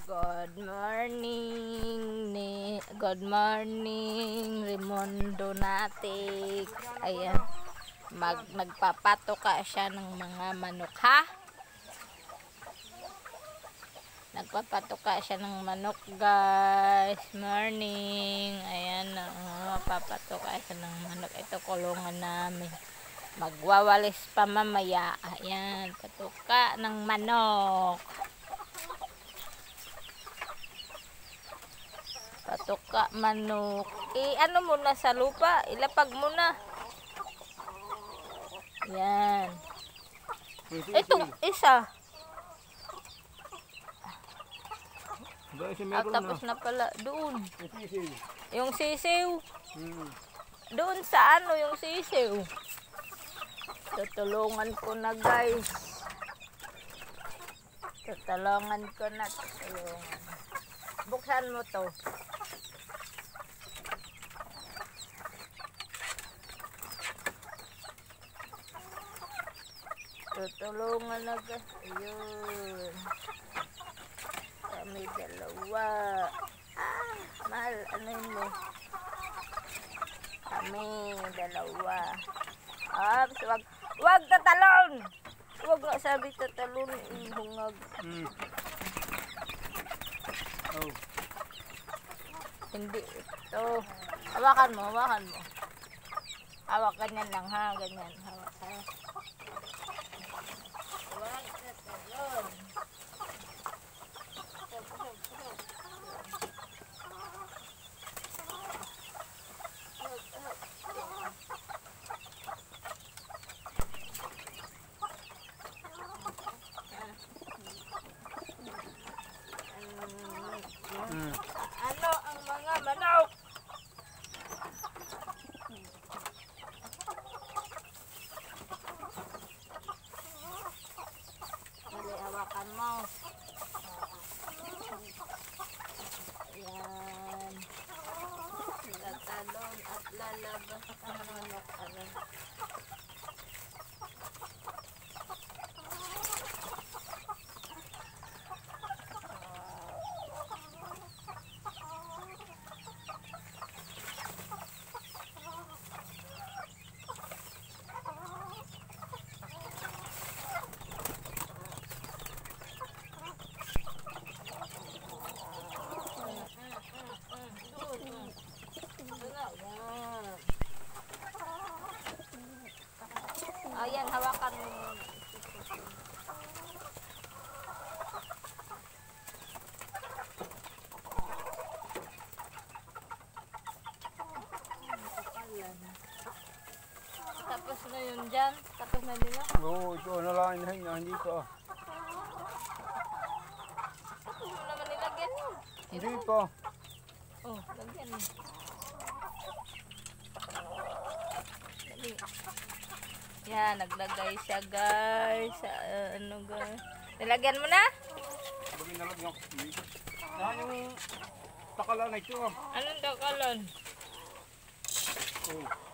Good morning, Raimundo Natik. Ayan. Nagpapatoka siya ng mga manok, ha? Nagpapatoka siya ng manok, guys. Morning. Ayan, papatoka siya ng manok. Ito kulungan namin. Magwawalis pa mamaya. Ayan, patuka ng manok. Patuka manok. Ano muna sa lupa, ilapag muna. Yan. Itong isa. Tapos na pala doon. Yung sisiw. Doon sa ano yung sisiw. Tutulungan ko na, guys. Tutulungan ko na. Buksan mo to. Tutulungan na, guys. Ayun. Kami dalawa. Mahal, ano mo? Kami dalawa. Wag tatalon! Wag nga sabi tatalon. Hungag. Oh. Hindi ito. Hawakan mo. Hawak ganyan lang, ha? Ganyan. Hawak, ha? Wag tatalon. Ano ang mga manok? Dali, hawakan mo. Ayan. Tatalon at lalabas ang manok. Ayan, hawakan mo. Tapos na yun dyan? Tapos na nila? Oo, ito na lang inahin dito. Tapos mo naman nilagyan yun. Hindi pa. Oh, lagyan mo. Dali. Yan, naglagay siya, guys. Ano, guys? Nilagyan mo na? Bagay nalagyan ko. Yung takalan na ito. Anong takalan? Oh.